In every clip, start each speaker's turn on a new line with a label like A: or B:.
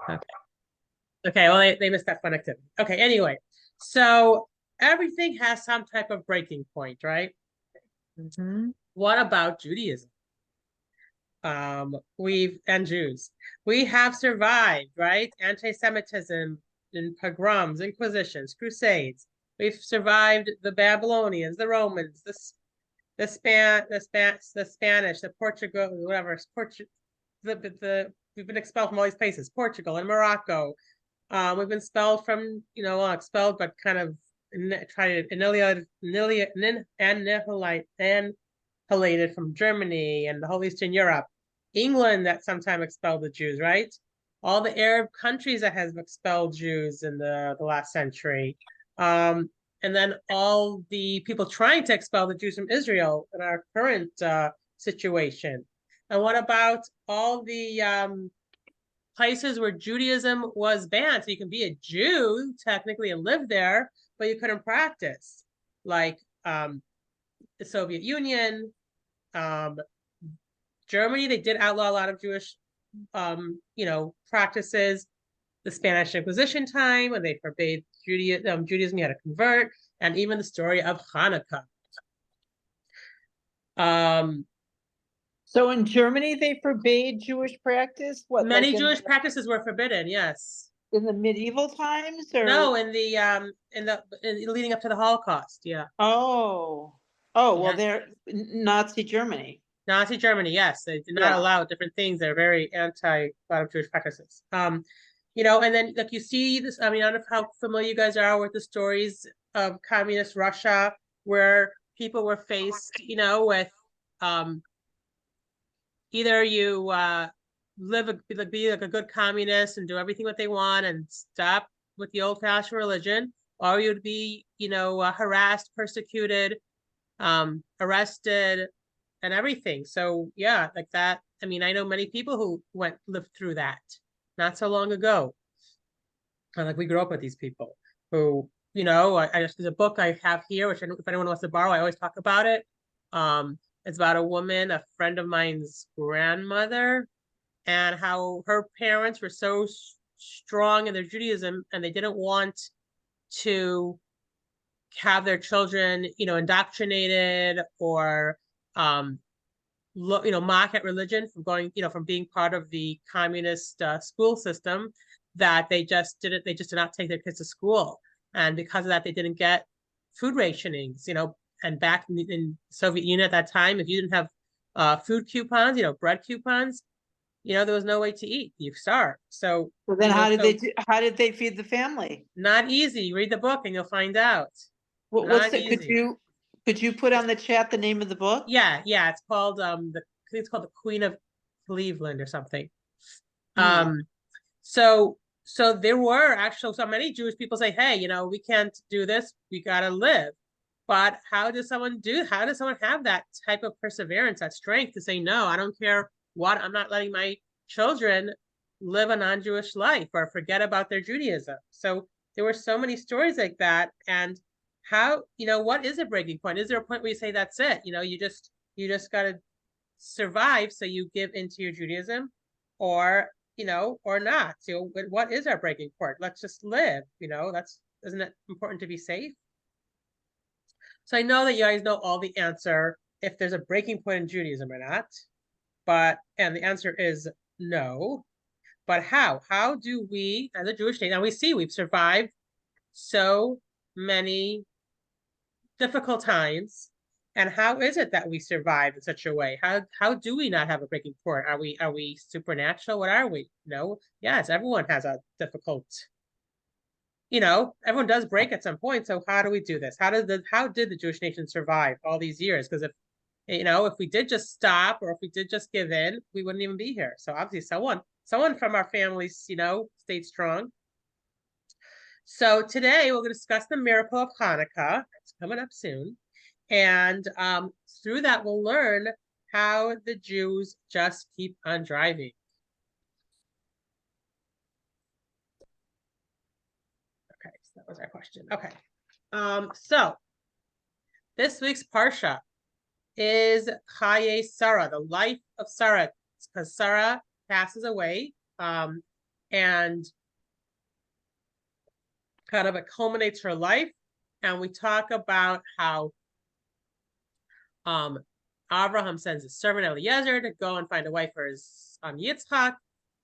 A: Okay. Okay, well, they missed that fun activity. Okay, anyway, so everything has some type of breaking point, right?
B: Mhm.
A: What about Judaism? And Jews. We have survived, right? Anti-Semitism and pogroms, inquisitions, crusades. We've survived the Babylonians, the Romans, the Spanish, the Portugal, whatever, we've been expelled from all these places, Portugal and Morocco. We've been expelled from, expelled, but kind of try to annihilated from Germany and the whole Eastern Europe. England that sometime expelled the Jews, right? All the Arab countries that has expelled Jews in the last century. And then all the people trying to expel the Jews from Israel in our current situation. And what about all the places where Judaism was banned? So you can be a Jew technically and live there, but you couldn't practice, like the Soviet Union, Germany. They did outlaw a lot of Jewish, practices. The Spanish Inquisition time, when they forbade Judaism, you had to convert, and even the story of Hanukkah.
B: So in Germany, they forbade Jewish practice? What,
A: Many
B: like
A: Jewish practices were forbidden. Yes.
B: in the medieval times,
A: No,
B: or?
A: leading up to the Holocaust. Yeah.
B: Oh, oh, well,
A: Yeah.
B: they're Nazi Germany.
A: Nazi Germany, yes, they did not
B: Yeah.
A: allow different things. They're very anti a lot of Jewish practices. And then like you see this. I mean, I don't know how familiar you guys are with the stories of communist Russia, where people were faced, with either you be like a good communist and do everything what they want and stop with the old-fashioned religion, or you'd be, harassed, persecuted, arrested, and everything. So yeah, like that. I mean, I know many people who lived through that not so long ago. And like we grew up with these people who, I just, there's a book I have here, which if anyone wants to borrow, I always talk about it. It's about a woman, a friend of mine's grandmother, and how her parents were so strong in their Judaism, and they didn't want to have their children, indoctrinated or mock at religion from going, from being part of the communist school system, that they just did not take their kids to school. And because of that, they didn't get food rationings, and back in Soviet Union at that time, if you didn't have food coupons, bread coupons, there was no way to eat. You starved. So,
B: So then how did they feed the family?
A: not easy. Read the book and you'll find out.
B: What's
A: Not
B: the,
A: easy.
B: could you put on the chat the name of the book?
A: Yeah. It's called I think it's called The Queen of Cleveland or something.
B: Hmm.
A: Um, so there were actually so many Jewish people say, hey, we can't do this. We gotta live. But how does someone have that type of perseverance, that strength to say, no, I don't care what, I'm not letting my children live a non-Jewish life or forget about their Judaism. So there were so many stories like that. And how, what is a breaking point? Is there a point where you say that's it? You just gotta survive, so you give into your Judaism, or or not. So what is our breaking point? Let's just live. That's Isn't it important to be safe? So I know that you guys know all the answer if there's a breaking point in Judaism or not, and the answer is no. But how do we as a Jewish state, and we see we've survived so many difficult times, and how is it that we survive in such a way? How do we not have a breaking point? Are we supernatural? What are we? No. Yes, everyone has a difficult, everyone does break at some point. So how do we do this? How did the Jewish nation survive all these years? Because if we did just stop, or if we did just give in, we wouldn't even be here. So obviously someone from our families, stayed strong. So today we're going to discuss the miracle of Hanukkah. It's coming up soon. And through that, we'll learn how the Jews just keep on driving. Okay, so that was our question. Okay. So this week's Parsha is Chaya Sara, the life of Sara, because Sara passes away. and kind of it culminates her life. And we talk about how Abraham sends his servant Eliezer to go and find a wife for his Yitzchak,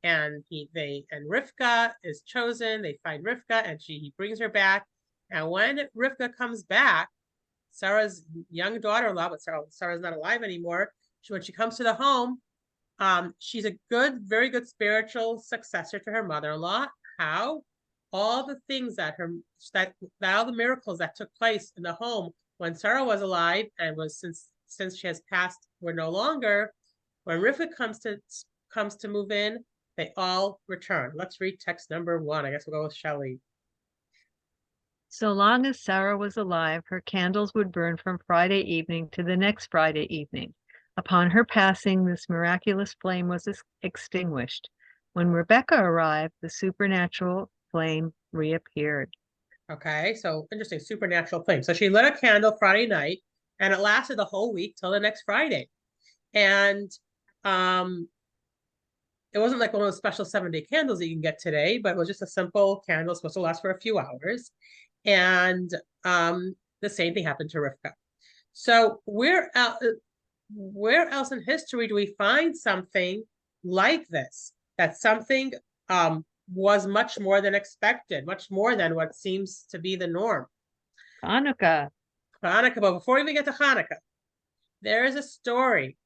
A: and Rivka is chosen. They find Rivka, and he brings her back. And when Rivka comes back, Sarah's young daughter-in-law, but Sarah's not alive anymore. When she comes to the home, she's a very good spiritual successor to her mother-in-law. How? All the things that all the miracles that took place in the home when Sarah was alive and was since she has passed were no longer. When Rivka comes to move in, they all return. Let's read text number 1. I guess we'll go with Shelley.
C: So long as Sarah was alive, her candles would burn from Friday evening to the next Friday evening. Upon her passing, this miraculous flame was extinguished. When Rebecca arrived, the supernatural flame reappeared.
A: Okay, so interesting, supernatural flame. So she lit a candle Friday night, and it lasted the whole week till the next Friday. And it wasn't like one of those special 7-day candles that you can get today, but it was just a simple candle supposed to last for a few hours. And the same thing happened to Rivka. So where else in history do we find something like this? That something was much more than expected, much more than what seems to be the norm.
C: Hanukkah.
A: But before we even get to Hanukkah, there is a story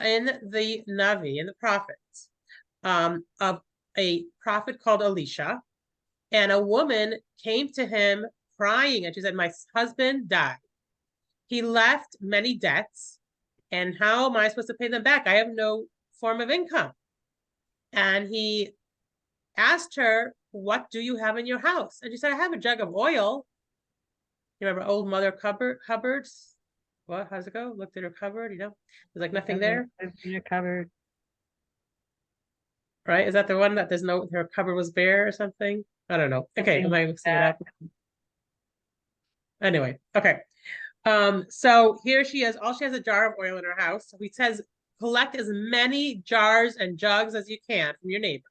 A: in the Navi, in the prophets, of a prophet called Elisha, and a woman came to him crying, and she said, my husband died. He left many debts, and how am I supposed to pay them back? I have no form of income. And he asked her, what do you have in your house? And she said, I have a jug of oil. You remember old Mother cupboards? What? How's it go? Looked at her cupboard, there's like nothing there.
C: In your cupboard.
A: Right? Is that the one that her cupboard was bare or something? I don't know. Okay, am I mixing it up? Anyway, okay. So here she is. All she has a jar of oil in her house. So he says, collect as many jars and jugs as you can from your neighbors.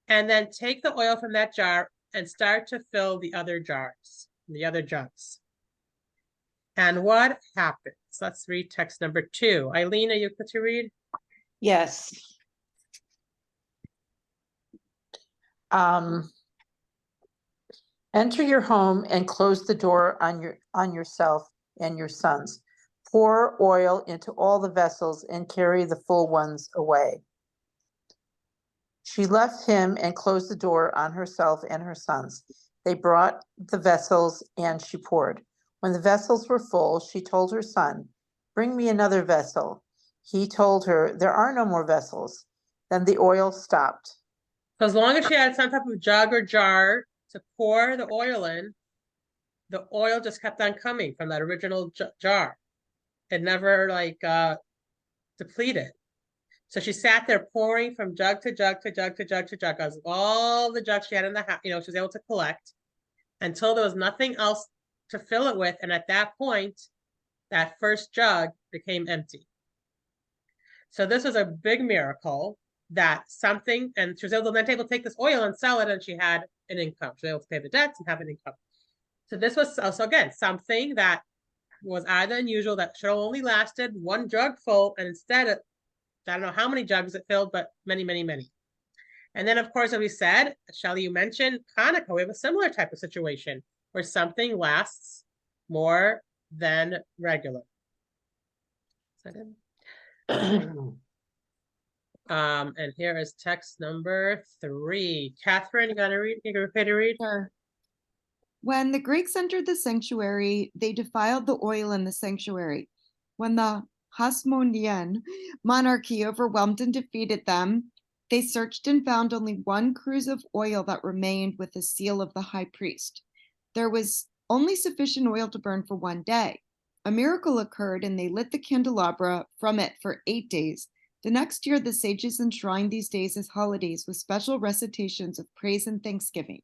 A: And then take the oil from that jar and start to fill the other jars, the other jugs. And what happens? Let's read text number 2. Eileen, are you good to read?
B: Yes. Enter your home and close the door on yourself and your sons. Pour oil into all the vessels and carry the full ones away. She left him and closed the door on herself and her sons. They brought the vessels and she poured. When the vessels were full, she told her son, bring me another vessel. He told her, there are no more vessels. Then the oil stopped.
A: So as long as she had some type of jug or jar to pour the oil in, the oil just kept on coming from that original jar. It never depleted. So she sat there pouring from jug to jug to jug to jug to jug, as all the jugs she had in the house, she was able to collect until there was nothing else to fill it with. And at that point, that first jug became empty. So this was a big miracle and she was able to take this oil and sell it, and she had an income. She was able to pay the debts and have an income. So this was also, again, something that was either unusual, that should have only lasted one jug full, and instead, I don't know how many jugs it filled, but many, many, many. And then, of course, as we said, Shelley, you mentioned Hanukkah. We have a similar type of situation where something lasts more than regular. Second. And here is text number 3. Catherine, you gonna read? You okay to read?
D: Sure. When the Greeks entered the sanctuary, they defiled the oil in the sanctuary. When the Hasmonean monarchy overwhelmed and defeated them, they searched and found only one cruse of oil that remained with the seal of the high priest. There was only sufficient oil to burn for 1 day. A miracle occurred, and they lit the candelabra from it for 8 days. The next year, the sages enshrined these days as holidays with special recitations of praise and thanksgiving.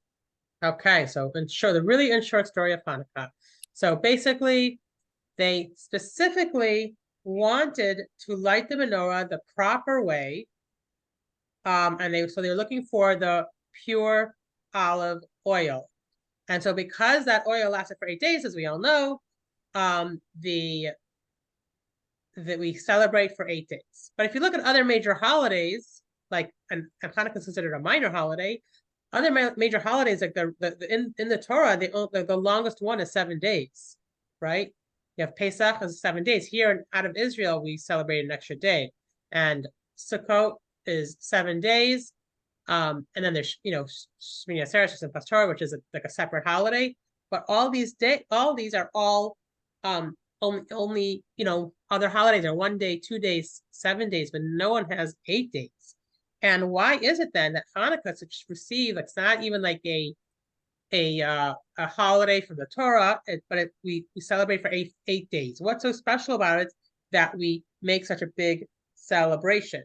A: Okay, so the really in short story of Hanukkah. So basically, they specifically wanted to light the menorah the proper way, so they're looking for the pure olive oil. And so because that oil lasted for 8 days, as we all know, that we celebrate for 8 days. But if you look at other major holidays, like, and Hanukkah is considered a minor holiday, other major holidays, like in the Torah, the longest one is 7 days, right? You have Pesach is 7 days. Here out of Israel, we celebrate an extra day. And Sukkot is 7 days. And then there's, Sara and Torah, which is like a separate holiday. But all these are all only other holidays are 1 day, 2 days, 7 days, but no one has 8 days. And why is it then that Hanukkah is received? It's not even like a holiday from the Torah, but we celebrate for 8 days. What's so special about it that we make such a big celebration?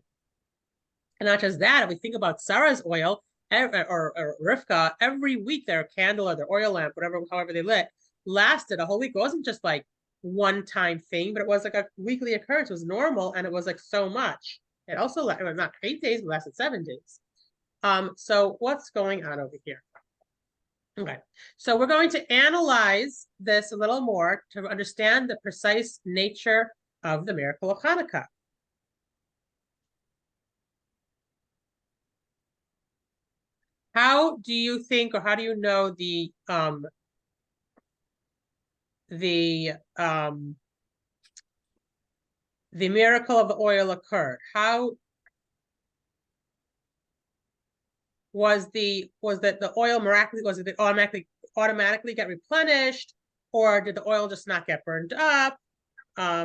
A: And not just that, if we think about Sarah's oil or Rivka, every week their candle or their oil lamp, however they lit, lasted a whole week. It wasn't just like one-time thing, but it was like a weekly occurrence. It was normal, and it was like so much. It also it was not 8 days, but lasted 7 days. So what's going on over here? Okay, so we're going to analyze this a little more to understand the precise nature of the miracle of Hanukkah. How do you think, or how do you know the miracle of the oil occurred? How was the oil miraculously, was it automatically get replenished, or did the oil just not get burned up? How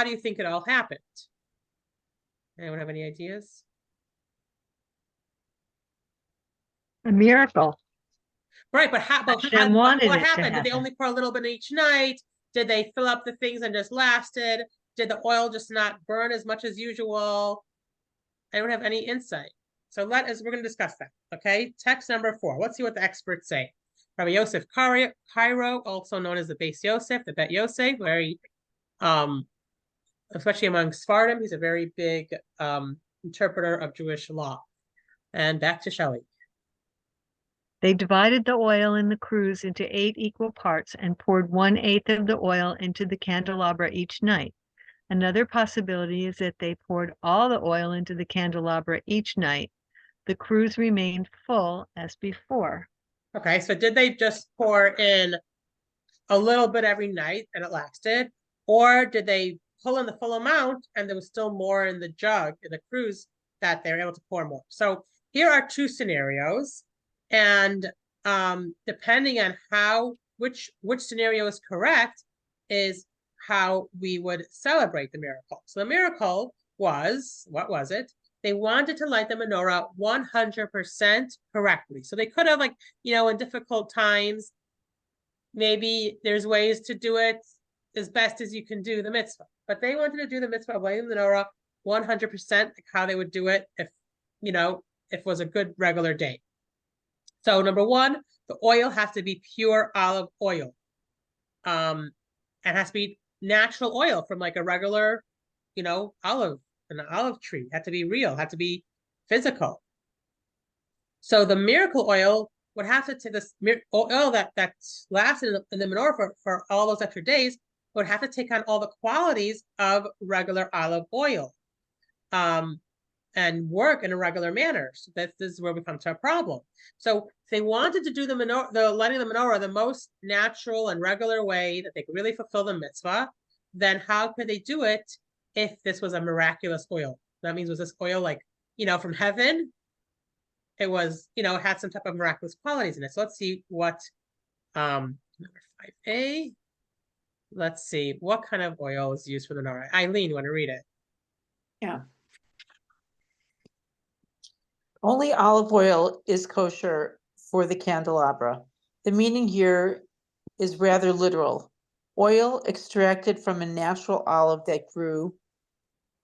A: do you think it all happened? Anyone have any ideas?
C: A miracle.
A: Right, but what happened? Did they only pour a little bit each night? Did they fill up the things and just lasted? Did the oil just not burn as much as usual? I don't have any insight. So we're going to discuss that. Okay, text number 4. Let's see what the experts say. Rabbi Yosef Cairo, also known as the Beis Yosef, the Bet Yosef, very, especially among Sephardim, he's a very big interpreter of Jewish law. And back to Shelley.
C: They divided the oil in the cruse into 8 equal parts and poured 1/8 of the oil into the candelabra each night. Another possibility is that they poured all the oil into the candelabra each night. The cruse remained full as before.
A: Okay, so did they just pour in a little bit every night and it lasted? Or did they pull in the full amount and there was still more in the jug, in the cruse, that they were able to pour more? So here are 2 scenarios. And depending on which scenario is correct is how we would celebrate the miracle. So the miracle was, what was it? They wanted to light the menorah 100% correctly. So they could have, like, in difficult times, maybe there's ways to do it as best as you can do the mitzvah. But they wanted to do the mitzvah of lighting the menorah 100%, like how they would do it if it was a good regular day. So number 1, the oil has to be pure olive oil. It has to be natural oil from like a regular, an olive tree. It had to be real, had to be physical. So the miracle oil would have to take this oil that lasted in the menorah for all those extra days, would have to take on all the qualities of regular olive oil. And work in a regular manner. So this is where we come to a problem. So if they wanted to do the lighting of the menorah the most natural and regular way that they could really fulfill the mitzvah, then how could they do it if this was a miraculous oil? That means, was this oil like, from heaven? It was, it had some type of miraculous qualities in it. So let's see what, number 5A. Let's see, what kind of oil is used for the menorah? Eileen, you want to read it?
B: Yeah. Only olive oil is kosher for the candelabra. The meaning here is rather literal. Oil extracted from a natural olive that grew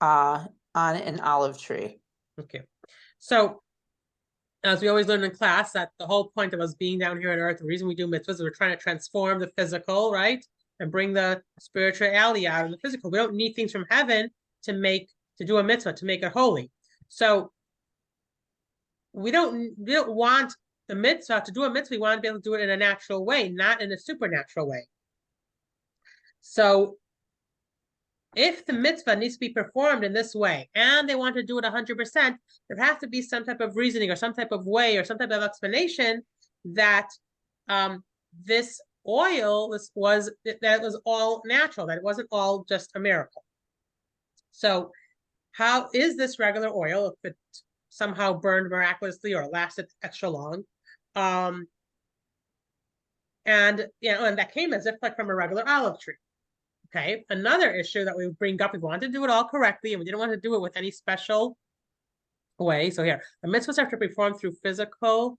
B: on an olive tree.
A: Okay. So, as we always learn in class, that the whole point of us being down here on earth, the reason we do mitzvahs is we're trying to transform the physical, right? And bring the spirituality out of the physical. We don't need things from heaven to do a mitzvah, to make it holy. So we don't want the mitzvah to do a mitzvah. We want to be able to do it in a natural way, not in a supernatural way. So if the mitzvah needs to be performed in this way and they want to do it 100%, there has to be some type of reasoning or some type of way or some type of explanation that this oil was all natural, that it wasn't all just a miracle. So how is this regular oil, if it somehow burned miraculously or lasted extra long? And that came as if like from a regular olive tree. Okay, another issue that we bring up, we wanted to do it all correctly and we didn't want to do it with any special way. So here, the mitzvahs have to be performed through physical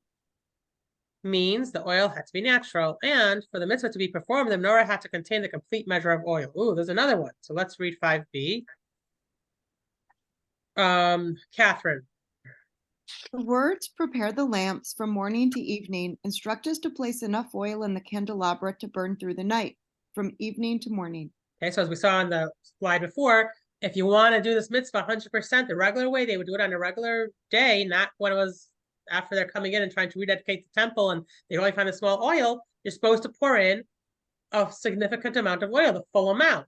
A: means. The oil had to be natural, and for the mitzvah to be performed, the menorah had to contain the complete measure of oil. Ooh, there's another one. So let's read 5b. Catherine.
D: The words prepare the lamps from morning to evening instruct us to place enough oil in the candelabra to burn through the night, from evening to morning. Okay,
A: so as we saw on the slide before, if you want to do this mitzvah 100% the regular way, they would do it on a regular day, not when it was after they're coming in and trying to rededicate the temple and they only find a small oil. You're supposed to pour in a significant amount of oil, the full amount.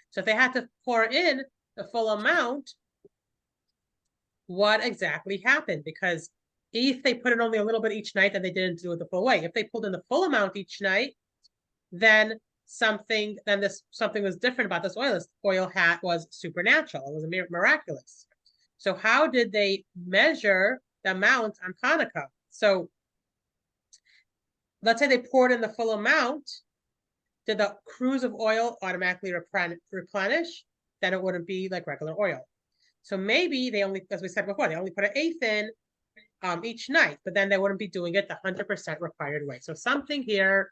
A: So if they had to pour in the full amount, what exactly happened? Because if they put in only a little bit each night, then they didn't do it the full way. If they pulled in the full amount each night, then something was different about this oil. This oil was supernatural. It was miraculous. So how did they measure the amount on Hanukkah? So let's say they poured in the full amount. Did the cruse of oil automatically replenish? Then it wouldn't be like regular oil. So maybe they only, as we said before, they only put an eighth in each night, but then they wouldn't be doing it the 100% required way. So something here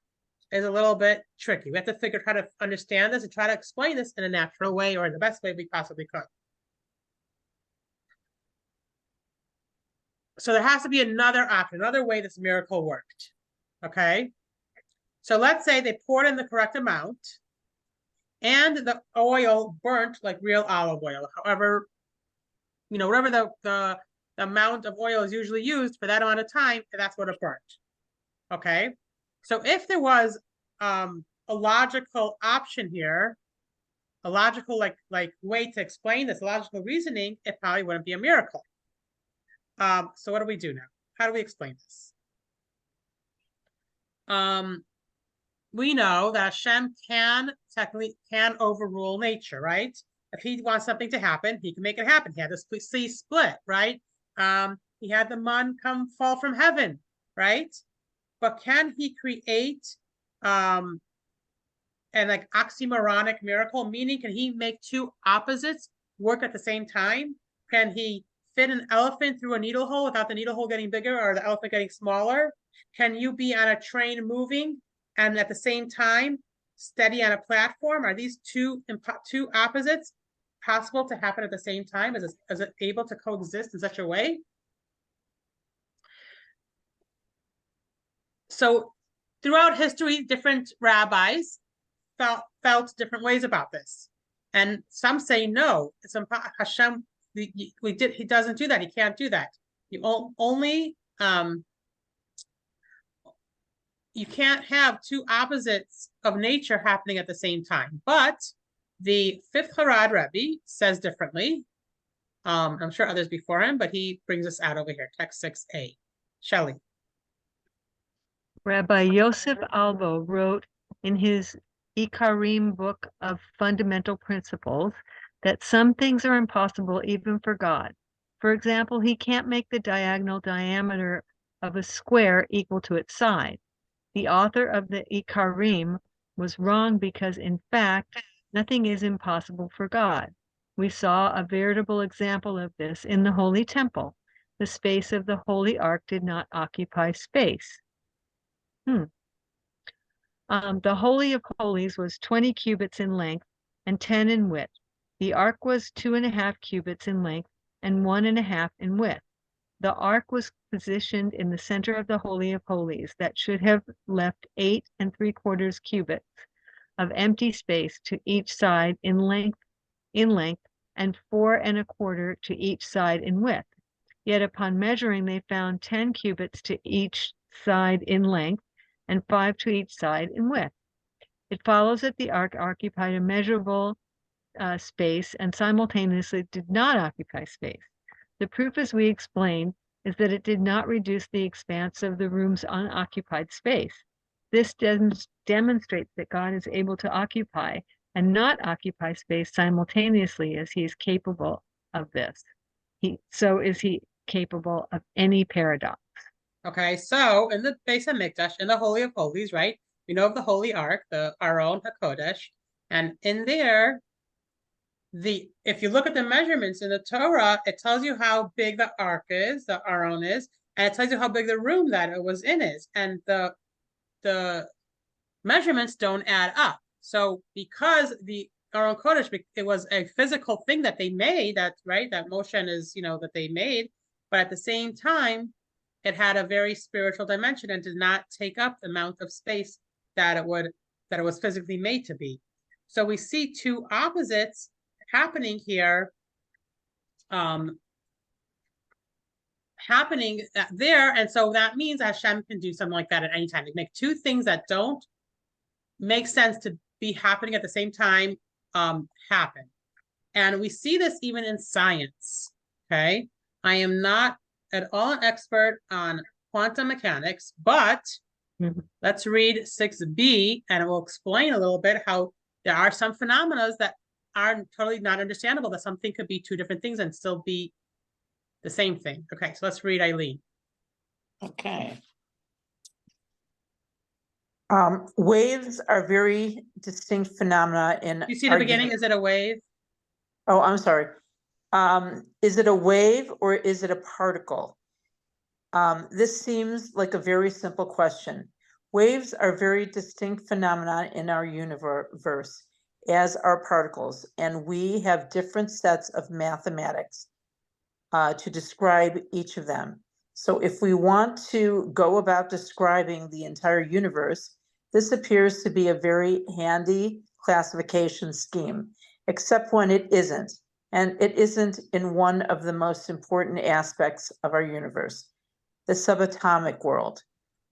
A: is a little bit tricky. We have to figure out how to understand this and try to explain this in a natural way or in the best way we possibly could. So there has to be another option, another way this miracle worked. Okay. So let's say they poured in the correct amount and the oil burnt like real olive oil. However, whatever the amount of oil is usually used for that amount of time, that's what it burnt. Okay. So if there was a logical option here, a logical like way to explain this, logical reasoning, it probably wouldn't be a miracle. So what do we do now? How do we explain this? We know that Hashem technically can overrule nature, right? If he wants something to happen, he can make it happen. He had the sea split, right? He had the man fall from heaven, right? But can he create an like oxymoronic miracle? Meaning, can he make two opposites work at the same time? Can he fit an elephant through a needle hole without the needle hole getting bigger or the elephant getting smaller? Can you be on a train moving and at the same time steady on a platform? Are these two opposites possible to happen at the same time? Is it able to coexist in such a way? So throughout history, different rabbis felt different ways about this. And some say, no, it's Hashem, he doesn't do that. He can't do that. You only, you can't have two opposites of nature happening at the same time. But the fifth Harad Rebbe says differently. I'm sure others before him, but he brings us out over here, text 6a. Shelley.
C: Rabbi Yosef Albo wrote in his Ikarim book of fundamental principles that some things are impossible even for God. For example, he can't make the diagonal diameter of a square equal to its side. The author of the Ikarim was wrong because, in fact, nothing is impossible for God. We saw a veritable example of this in the Holy Temple. The space of the Holy Ark did not occupy space. The Holy of Holies was 20 cubits in length and 10 in width. The ark was 2.5 cubits in length and 1.5 in width. The ark was positioned in the center of the Holy of Holies that should have left 8 3/4 cubits of empty space to each side in length and 4 1/4 to each side in width. Yet upon measuring, they found 10 cubits to each side in length and 5 to each side in width. It follows that the ark occupied a measurable space and simultaneously did not occupy space. The proof, as we explained, is that it did not reduce the expanse of the room's unoccupied space. This demonstrates that God is able to occupy and not occupy space simultaneously, as he is capable of this. So is he capable of any paradox.
A: Okay, so in the Beis HaMikdash, in the Holy of Holies, right? We know of the Holy Ark, the Aron HaKodesh, and in there, if you look at the measurements in the Torah, it tells you how big the Ark is, the Aron is, and it tells you how big the room that it was in is, and the measurements don't add up. So because the Aron Kodesh, it was a physical thing that they made, that motion is, that they made, but at the same time, it had a very spiritual dimension and did not take up the amount of space that it was physically made to be. So we see two opposites happening here, happening there, and so that means Hashem can do something like that at any time. They make two things that don't make sense to be happening at the same time happen. And we see this even in science. Okay, I am not at all an expert on quantum mechanics, but let's read 6b, and it will explain a little bit how there are some phenomena that are totally not understandable, that something could be two different things and still be the same thing. Okay, so let's read, Eileen.
B: Okay. Waves are very distinct phenomena in.
A: You see the beginning, is it a wave?
B: Oh, I'm sorry. Is it a wave or is it a particle? This seems like a very simple question. Waves are very distinct phenomena in our universe, as are particles, and we have different sets of mathematics to describe each of them. So if we want to go about describing the entire universe, this appears to be a very handy classification scheme, except when it isn't. And it isn't in one of the most important aspects of our universe, the subatomic world.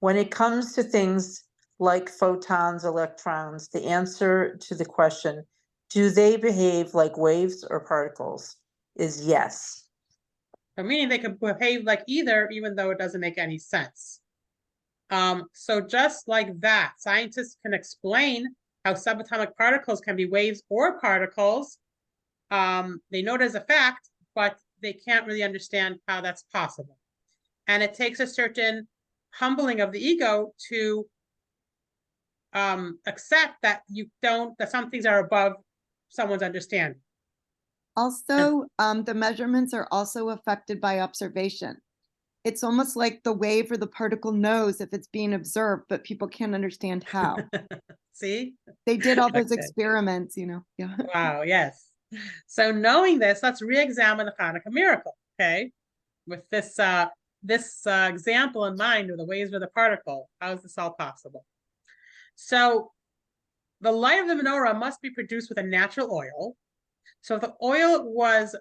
B: When it comes to things like photons, electrons, the answer to the question, do they behave like waves or particles, is yes.
A: So meaning they could behave like either, even though it doesn't make any sense. So just like that, scientists can explain how subatomic particles can be waves or particles. They know it as a fact, but they can't really understand how that's possible. And it takes a certain humbling of the ego to accept that that some things are above someone's understanding.
D: Also, the measurements are also affected by observation. It's almost like the wave or the particle knows if it's being observed, but people can't understand how.
A: See?
D: They did all those
A: Okay.
D: experiments, Yeah.
A: Wow, yes. So knowing this, let's re-examine the Hanukkah miracle, okay? With this example in mind of the waves with a particle, how is this all possible? So the light of the menorah must be produced with a natural oil. So the oil was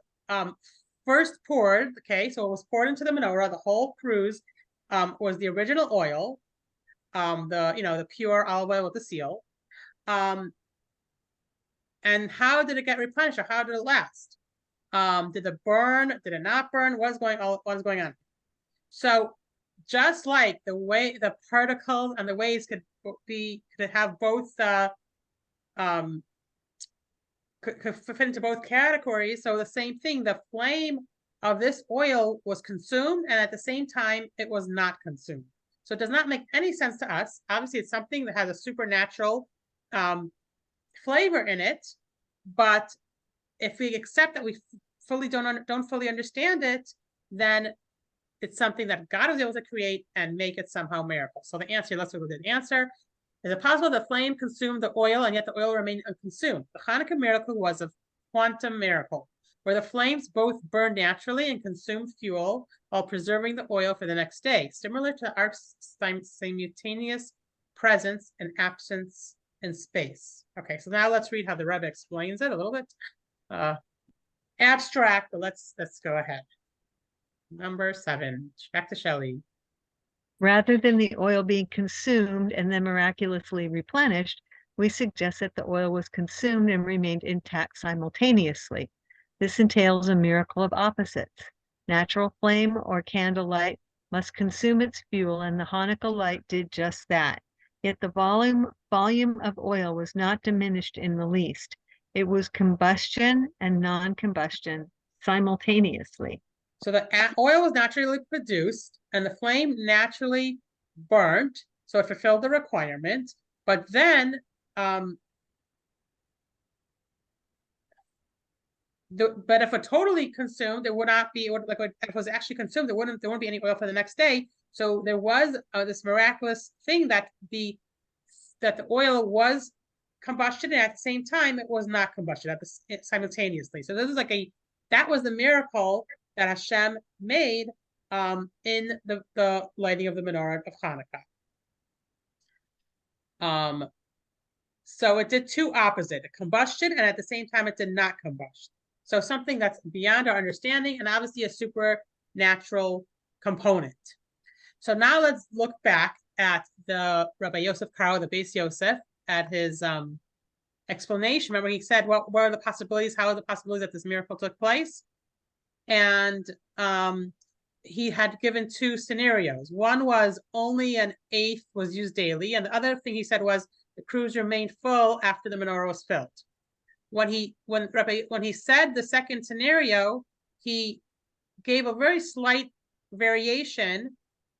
A: first poured, okay, so it was poured into the menorah. The whole cruse was the original oil, the pure olive oil with the seal. And how did it get replenished, or how did it last? Did it burn? Did it not burn? What is going on? So just like the way the particles and the waves could have both could fit into both categories. So the same thing, the flame of this oil was consumed, and at the same time, it was not consumed. So it does not make any sense to us. Obviously, it's something that has a supernatural flavor in it, but if we accept that we don't fully understand it, then it's something that God was able to create and make it somehow miracle. So the answer, let's look at the answer. Is it possible the flame consumed the oil and yet the oil remained unconsumed? The Hanukkah miracle was a quantum miracle, where the flames both burned naturally and consumed fuel while preserving the oil for the next day, similar to our simultaneous presence and absence in space. Okay, so now let's read how the Rebbe explains it a little bit. Abstract, but let's go ahead. Number 7. Back to Shelley.
C: Rather than the oil being consumed and then miraculously replenished, we suggest that the oil was consumed and remained intact simultaneously. This entails a miracle of opposites. Natural flame or candlelight must consume its fuel, and the Hanukkah light did just that. Yet the volume of oil was not diminished in the least. It was combustion and non-combustion simultaneously.
A: So the oil was naturally produced and the flame naturally burnt, so it fulfilled the requirement. But then, but if it totally consumed, it would not be. If it was actually consumed, there wouldn't be any oil for the next day. So there was this miraculous thing that the oil was combustion, and at the same time, it was not combustion simultaneously. So this is that was the miracle that Hashem made in the lighting of the menorah of Hanukkah. So it did two opposite, a combustion, and at the same time it did not combust. So something that's beyond our understanding, and obviously a supernatural component. So now let's look back at the Rabbi Yosef Karo, the Beis Yosef, at his explanation. Remember, he said, what are the possibilities? How are the possibilities that this miracle took place? And he had given two scenarios. One was only an eighth was used daily, and the other thing he said was the cruse remained full after the menorah was filled. When he said the second scenario, he gave a very slight variation,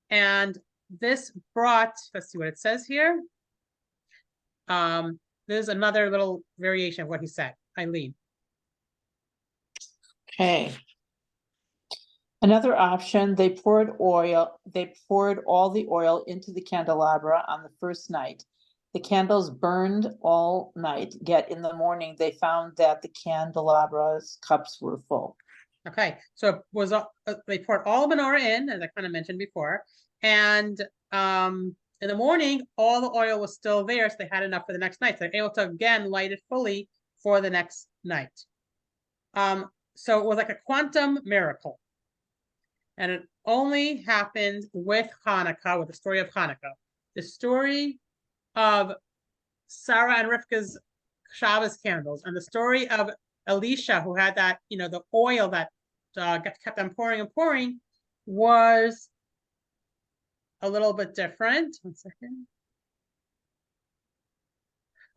A: and this brought, let's see what it says here. There's another little variation of what he said. Eileen.
B: Okay. Another option, they poured all the oil into the candelabra on the first night. The candles burned all night, yet in the morning they found that the candelabra's cups were full.
A: Okay, so it was they poured all the menorah in, as I kind of mentioned before, and in the morning all the oil was still there, so they had enough for the next night. So they're able to again light it fully for the next night. So it was like a quantum miracle. And it only happened with Hanukkah, with the story of Hanukkah. The story of Sara and Rivka's Shabbos candles, and the story of Elisha, who had that, the oil that kept on pouring and pouring, was a little bit different. 1 second.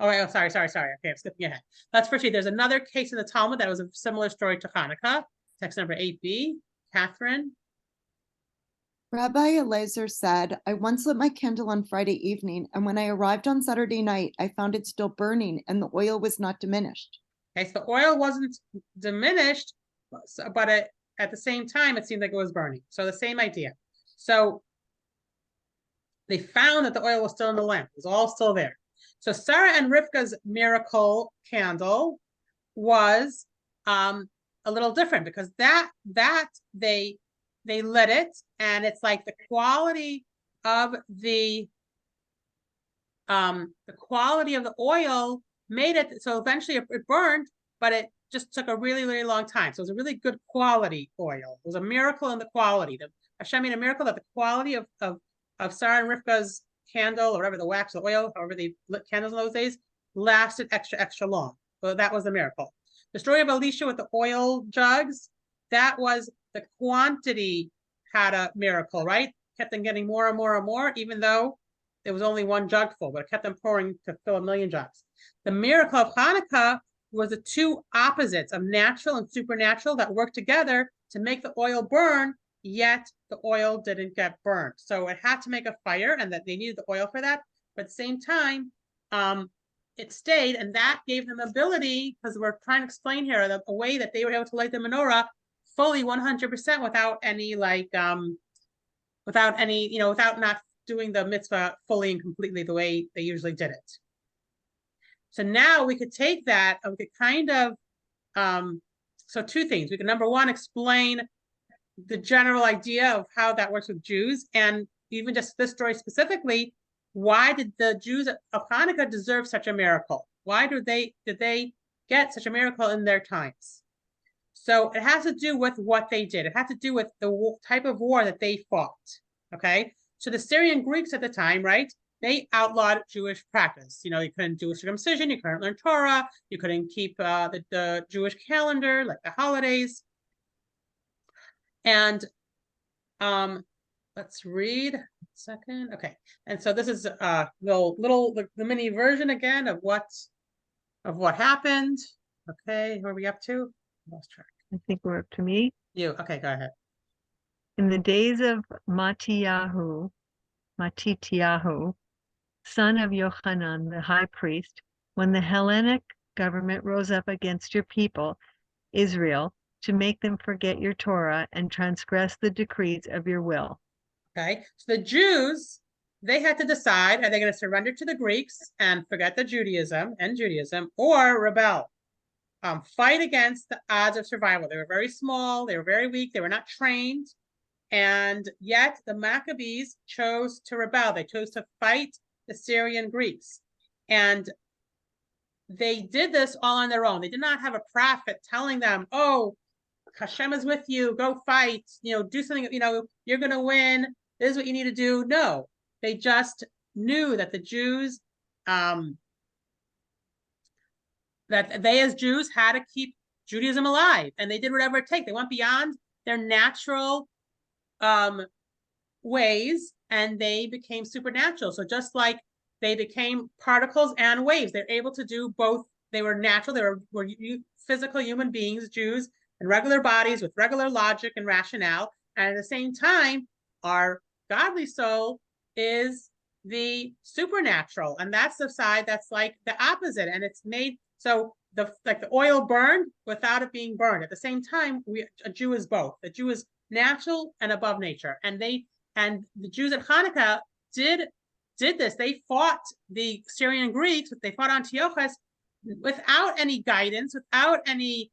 A: Oh, sorry. Okay, I'm skipping ahead. Let's proceed. There's another case in the Talmud that was a similar story to Hanukkah. Text number 8b. Catherine.
D: Rabbi Eliezer said, I once lit my candle on Friday evening, and when I arrived on Saturday night, I found it still burning and the oil was not diminished.
A: Okay, so the oil wasn't diminished, but at the same time, it seemed like it was burning. So the same idea. So they found that the oil was still in the lamp. It was all still there. So Sara and Rivka's miracle candle was a little different, because that they lit it, and it's like the quality of the oil made it so eventually it burned, but it just took a really, really long time. So it was a really good quality oil. It was a miracle in the quality. Hashem made a miracle that the quality of Sara and Rivka's candle, or whatever, the wax, the oil, however they lit candles in those days, lasted extra long. So that was the miracle. The story of Elisha with the oil jugs, that was the quantity had a miracle, right? Kept them getting more and more and more, even though there was only one jug full, but it kept them pouring to fill 1 million jugs. The miracle of Hanukkah was the two opposites of natural and supernatural that worked together to make the oil burn, yet the oil didn't get burned. So it had to make a fire, and that they needed the oil for that. But at the same time, it stayed, and that gave them ability, because we're trying to explain here a way that they were able to light the menorah fully 100% without not doing the mitzvah fully and completely the way they usually did it. So now we could take that and we could kind of, so two things. We could, number one, explain the general idea of how that works with Jews, and even just this story specifically, why did the Jews of Hanukkah deserve such a miracle? Why did they get such a miracle in their times? So it has to do with what they did. It had to do with the type of war that they fought. Okay. So the Syrian Greeks at the time, right? They outlawed Jewish practice. You couldn't do a circumcision, you couldn't learn Torah, you couldn't keep the Jewish calendar, like the holidays. And let's read a second. Okay. And so this is the mini version again of what happened. Okay, who are we up to? Lost track.
C: I think we're up to me.
A: You. Okay, go ahead.
C: In the days of Matityahu, son of Yochanan, the high priest, when the Hellenic government rose up against your people, Israel, to make them forget your Torah and transgress the decrees of your will.
A: Okay, so the Jews, they had to decide, are they going to surrender to the Greeks and forget the Judaism or rebel? Fight against the odds of survival. They were very small, they were very weak, they were not trained, and yet the Maccabees chose to rebel. They chose to fight the Syrian Greeks, and they did this all on their own. They did not have a prophet telling them, oh, Hashem is with you, go fight, do something, you're going to win, this is what you need to do. No, they just knew that the Jews, that they as Jews had to keep Judaism alive, and they did whatever it takes. They went beyond their natural ways, and they became supernatural. So just like they became particles and waves, they're able to do both. They were natural, they were physical human beings, Jews, in regular bodies with regular logic and rationale, and at the same time, our godly soul is the supernatural, and that's the side that's like the opposite, and it's made so the oil burned without it being burned. At the same time, a Jew is both. The Jew is natural and above nature, and the Jews at Hanukkah did this. They fought the Syrian Greeks. They fought Antiochus without any guidance, without any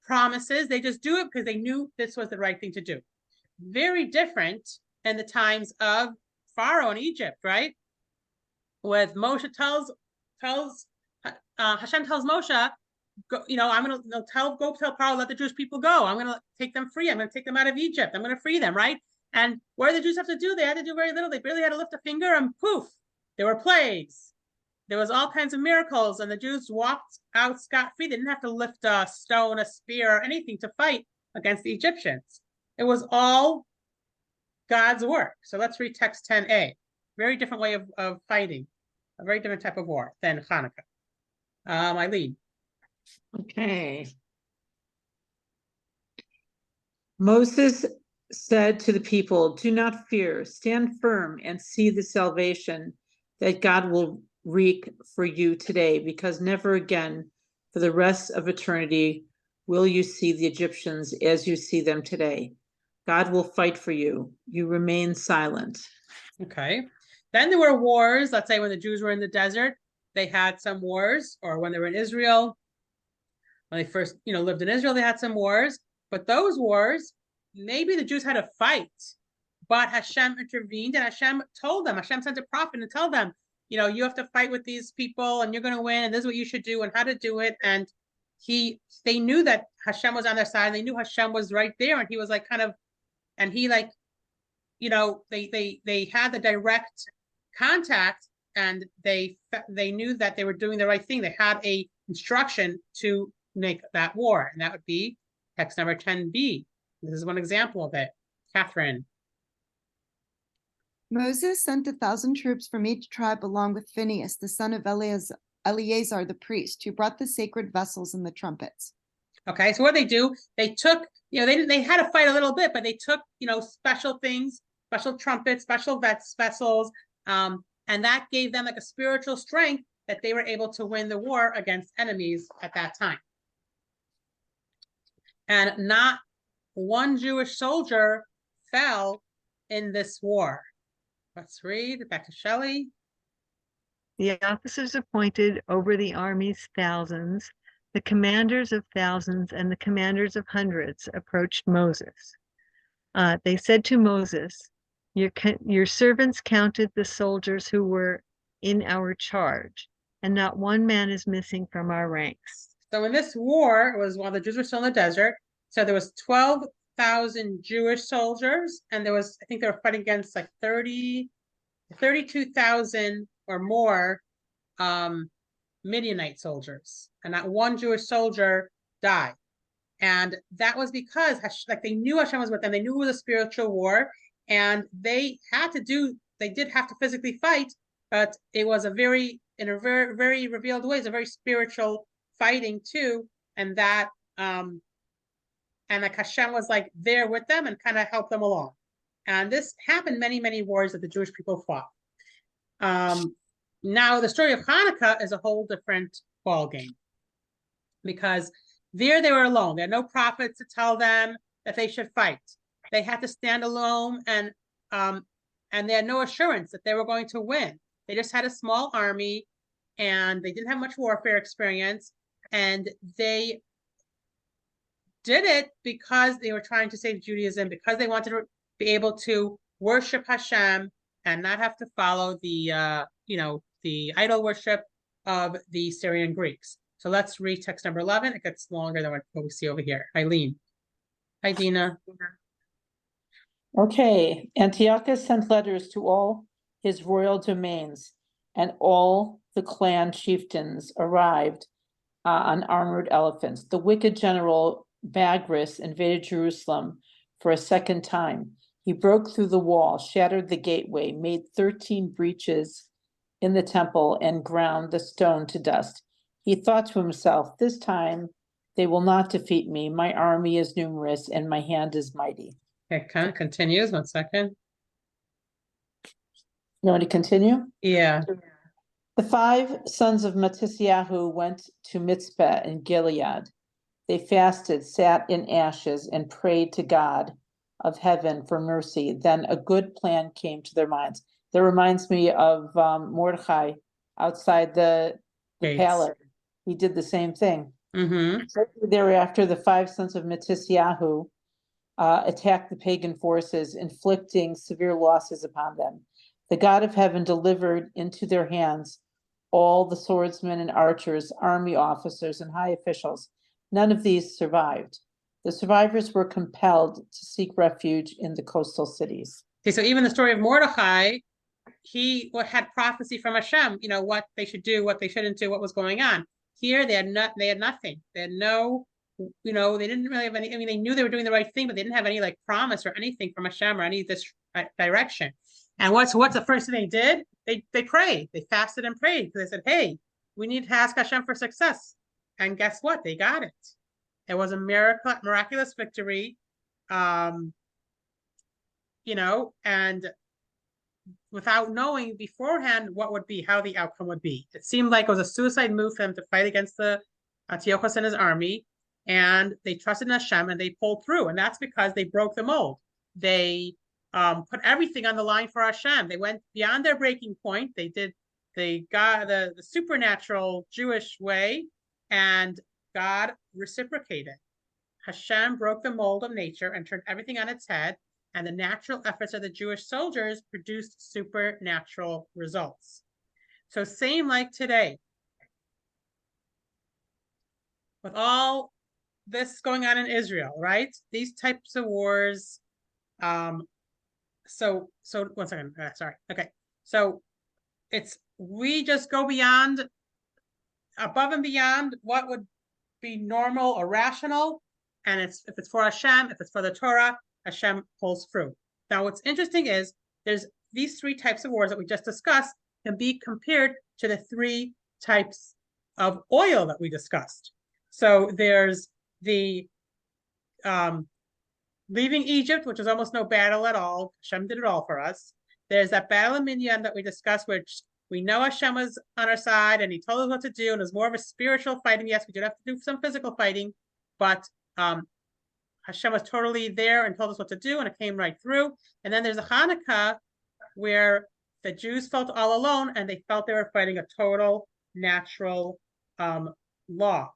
A: promises. They just do it because they knew this was the right thing to do. Very different in the times of Pharaoh in Egypt, right? With Moshe Hashem tells Moshe, go, I'm going to go tell Pharaoh, let the Jewish people go. I'm going to take them free. I'm going to take them out of Egypt. I'm going to free them, right? And what did the Jews have to do? They had to do very little. They barely had to lift a finger, and poof, there were plagues. There was all kinds of miracles, and the Jews walked out scot-free. They didn't have to lift a stone, a spear, or anything to fight against the Egyptians. It was all God's work. So let's read text 10a. Very different way of fighting, a very different type of war than Hanukkah. Eileen.
B: Okay. Moses said to the people, do not fear, stand firm and see the salvation that God will wreak for you today, because never again for the rest of eternity will you see the Egyptians as you see them today. God will fight for you. You remain silent.
A: Okay. Then there were wars. Let's say when the Jews were in the desert, they had some wars, or when they were in Israel, when they first, lived in Israel, they had some wars. But those wars, maybe the Jews had to fight, but Hashem intervened, and Hashem told them, Hashem sent a prophet to tell them, you have to fight with these people, and you're going to win, and this is what you should do, and how to do it. And they knew that Hashem was on their side, and they knew Hashem was right there, and he was like they had the direct contact, and they knew that they were doing the right thing. They had a instruction to make that war, and that would be text number 10b. This is one example of it. Catherine.
D: Moses sent 1,000 troops from each tribe along with Phinehas, the son of Eleazar the priest, who brought the sacred vessels and the trumpets.
A: Okay, so what they do, they took, they had to fight a little bit, but they took, special things, special trumpets, special vessels, and that gave them like a spiritual strength that they were able to win the war against enemies at that time. And not one Jewish soldier fell in this war. Let's read back to Shelley.
C: The officers appointed over the army's thousands, the commanders of thousands and the commanders of hundreds approached Moses. They said to Moses, your servants counted the soldiers who were in our charge, and not one man is missing from our ranks.
A: So in this war, it was while the Jews were still in the desert, So there was 12,000 Jewish soldiers, and there was, I think they were fighting against like 32,000 or more Midianite soldiers, and not one Jewish soldier died. And that was because like they knew Hashem was with them. They knew it was a spiritual war, and they did have to physically fight, but it was in a very, very revealed way, it's a very spiritual fighting too. And that, and like Hashem was like there with them and kind of helped them along. And this happened many, many wars that the Jewish people fought. Now the story of Hanukkah is a whole different ballgame, because there they were alone. There are no prophets to tell them that they should fight. They had to stand alone, and they had no assurance that they were going to win. They just had a small army, and they didn't have much warfare experience, and they did it because they were trying to save Judaism, because they wanted to be able to worship Hashem and not have to follow the the idol worship of the Syrian Greeks. So let's read text number 11. It gets longer than what we see over here. Eileen. Hi, Dina.
B: Okay, Antiochus sent letters to all his royal domains, and all the clan chieftains arrived on armored elephants. The wicked general Bagris invaded Jerusalem for a second time. He broke through the wall, shattered the gateway, made 13 breaches in the temple, and ground the stone to dust. He thought to himself, this time they will not defeat me. My army is numerous and my hand is mighty.
A: It kind of continues. 1 second.
B: You want to continue?
A: Yeah.
B: The 5 sons of Mattisyahu went to Mitzpah in Gilead. They fasted, sat in ashes, and prayed to God of heaven for mercy. Then a good plan came to their minds. That reminds me of Mordechai outside the palace. He did the same thing.
A: Mm-hmm.
B: Thereafter, the 5 sons of Mattisyahu attacked the pagan forces, inflicting severe losses upon them. The God of heaven delivered into their hands all the swordsmen and archers, army officers, and high officials. None of these survived. The survivors were compelled to seek refuge in the coastal cities.
A: Okay, so even the story of Mordechai, he had prophecy from Hashem, what they should do, what they shouldn't do, what was going on. Here, they had nothing. They had no, they didn't really have any, they knew they were doing the right thing, but they didn't have any like promise or anything from Hashem or any of this direction. And what's the first thing they did? They prayed. They fasted and prayed, because they said, hey, we need to ask Hashem for success. And guess what? They got it. It was a miraculous victory. And without knowing beforehand how the outcome would be. It seemed like it was a suicide move for them to fight against the Antiochus and his army, and they trusted in Hashem and they pulled through. And that's because they broke the mold. They put everything on the line for Hashem. They went beyond their breaking point. They got the supernatural Jewish way, and God reciprocated. Hashem broke the mold of nature and turned everything on its head, and the natural efforts of the Jewish soldiers produced supernatural results. So same like today. With all this going on in Israel, right? These types of wars. So 1 second, sorry. Okay. So we just go above and beyond what would be normal or rational. And if it's for Hashem, if it's for the Torah, Hashem pulls through. Now, what's interesting is there's these 3 types of wars that we just discussed can be compared to the 3 types of oil that we discussed. So there's the leaving Egypt, which was almost no battle at all. Hashem did it all for us. There's that battle of Midian that we discussed, which we know Hashem was on our side and he told us what to do, and it was more of a spiritual fighting. Yes, we did have to do some physical fighting, but Hashem was totally there and told us what to do, and it came right through. And then there's a Hanukkah where the Jews felt all alone, and they felt they were fighting a total natural war.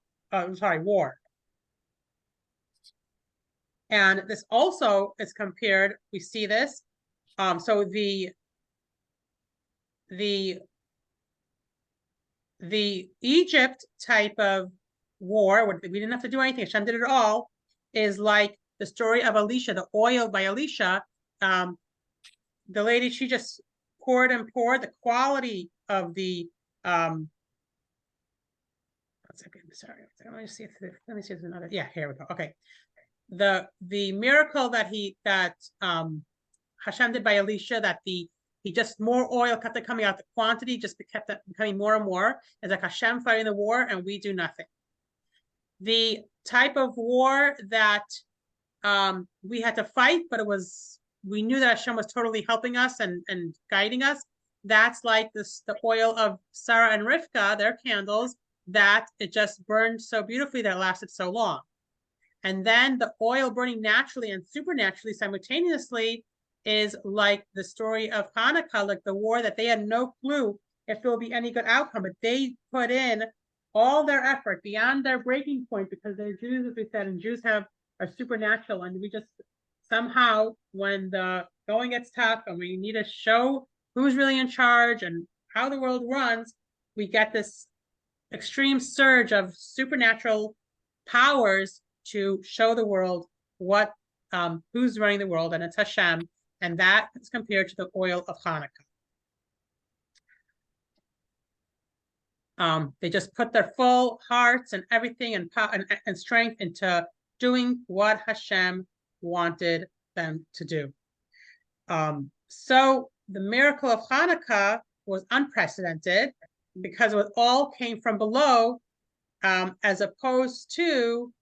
A: And this also is compared, we see this. So the Egypt type of war, we didn't have to do anything, Hashem did it all, is like the story of Elisha, the oil by Elisha. The lady, she just poured and poured. The quality of the one second, sorry. Let me see if there's another. Yeah, here we go. Okay. The miracle that Hashem did by Elisha, that he just more oil kept coming out, the quantity just kept becoming more and more. It's like Hashem fighting the war and we do nothing. The type of war that we had to fight, but we knew that Hashem was totally helping us and guiding us. That's like the oil of Sara and Rivka, their candles, that it just burned so beautifully that it lasted so long. And then the oil burning naturally and supernaturally simultaneously is like the story of Hanukkah, like the war that they had no clue if there will be any good outcome, but they put in all their effort beyond their breaking point because they're Jews, as we said, and Jews are supernatural. And we just somehow, when the going gets tough and we need to show who's really in charge and how the world runs, we get this extreme surge of supernatural powers to show the world what who's running the world, and it's Hashem, and that is compared to the oil of Hanukkah. They just put their full hearts and everything and strength into doing what Hashem wanted them to do. So the miracle of Hanukkah was unprecedented because it all came from below, as opposed to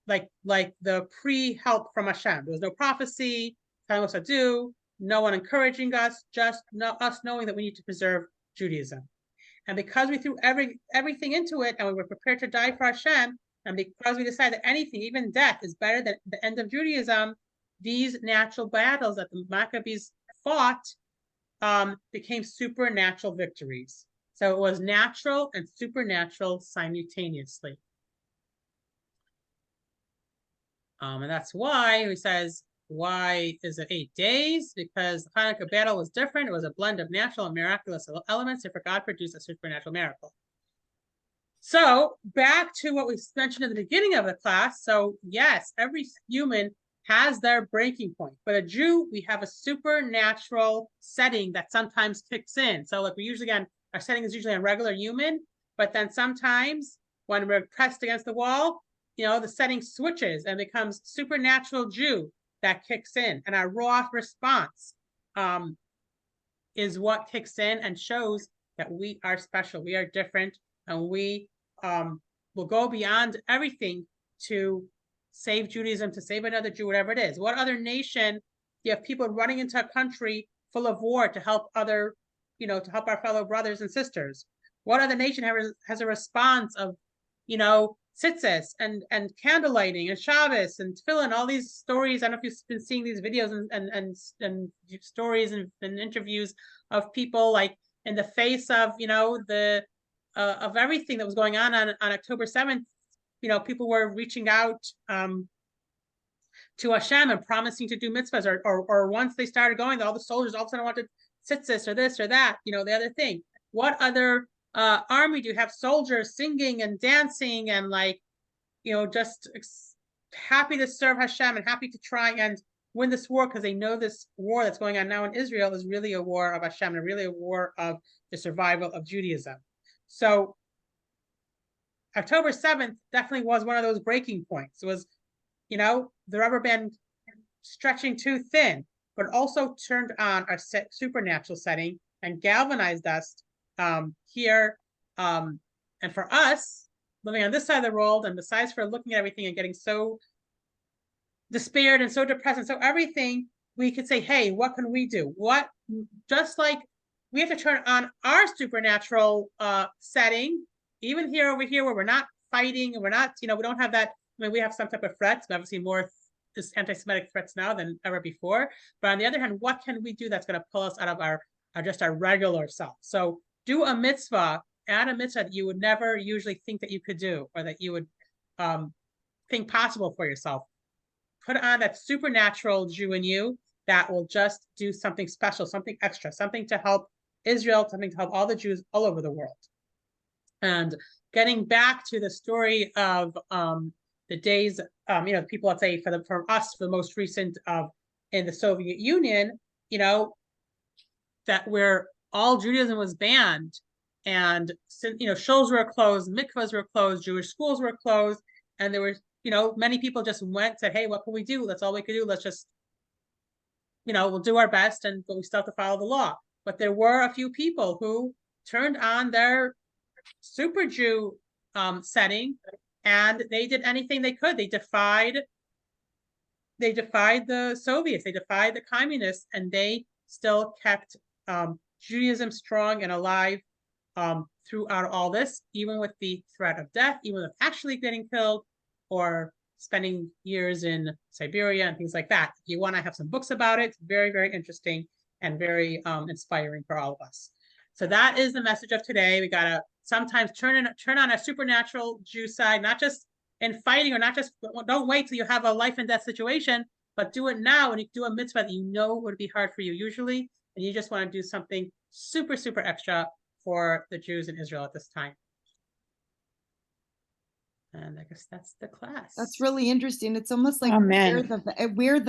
A: like the pre-help from Hashem. There was no prophecy telling us what to do, no one encouraging us, just us knowing that we need to preserve Judaism. And because we threw everything into it and we were prepared to die for Hashem, and because we decided that anything, even death, is better than the end of Judaism, these natural battles that the Maccabees fought became supernatural victories. So it was natural and supernatural simultaneously. And that's why he says, why is it 8 days? Because the Hanukkah battle was different. It was a blend of natural and miraculous elements. Therefore, God produced a supernatural miracle. So back to what we mentioned in the beginning of the class. So yes, every human has their breaking point. But a Jew, we have a supernatural setting that sometimes kicks in. So like we usually, again, our setting is usually a regular human, but then sometimes when we're pressed against the wall, the setting switches and becomes supernatural Jew that kicks in. And our raw response is what kicks in and shows that we are special, we are different, and we will go beyond everything to save Judaism, to save another Jew, whatever it is. What other nation, you have people running into a country full of war to help to help our fellow brothers and sisters? What other nation has a response of, tzitzis and candle lighting and Shabbos and tefillin, all these stories? I don't know if you've been seeing these videos and stories and interviews of people like in the face of, of everything that was going on October 7th, people were reaching out to Hashem and promising to do mitzvahs, or once they started going, all the soldiers all of a sudden wanted tzitzis or this or that, the other thing. What other army do you have soldiers singing and dancing and just happy to serve Hashem and happy to try and win this war, because they know this war that's going on now in Israel is really a war of Hashem and really a war of the survival of Judaism. So October 7th definitely was one of those breaking points. It was, the rubber band stretching too thin, but also turned on our supernatural setting and galvanized us here. And for us, living on this side of the world, and besides for looking at everything and getting so despaired and so depressed and so everything, we could say, hey, what can we do? Just like we have to turn on our supernatural setting, even over here where we're not fighting and we're not, we don't have that. I mean, we have some type of threats, but obviously more anti-Semitic threats now than ever before. But on the other hand, what can we do that's going to pull us out of our regular self? So do a mitzvah, add a mitzvah that you would never usually think that you could do, or that you would think possible for yourself. Put on that supernatural Jew in you that will just do something special, something extra, something to help Israel, something to help all the Jews all over the world. And getting back to the story of the days you know, people, let's say for us, the most recent in the Soviet Union, you know, that where all Judaism was banned, and you know, shuls were closed, mikvahs were closed, Jewish schools were closed, and there were, you know, many people just said, hey, what can we do? That's all we could do. Let's just, you know, we'll do our best, but we still have to follow the law. But there were a few people who turned on their super Jew setting, and they did anything they could. They defied the Soviets, they defied the communists, and they still kept Judaism strong and alive throughout all this, even with the threat of death, even with actually getting killed or spending years in Siberia and things like that. If you want to have some books about it, it's very, very interesting and very inspiring for all of us. So that is the message of today. We gotta sometimes turn on a supernatural Jew side, not just in fighting, or not just, don't wait till you have a life and death situation, but do it now when you do a mitzvah that you know would be hard for you usually, and you just want to do something super, super extra for the Jews in Israel at this time. And I guess that's the class.
D: That's really interesting. It's almost like
B: Amen.
D: we're the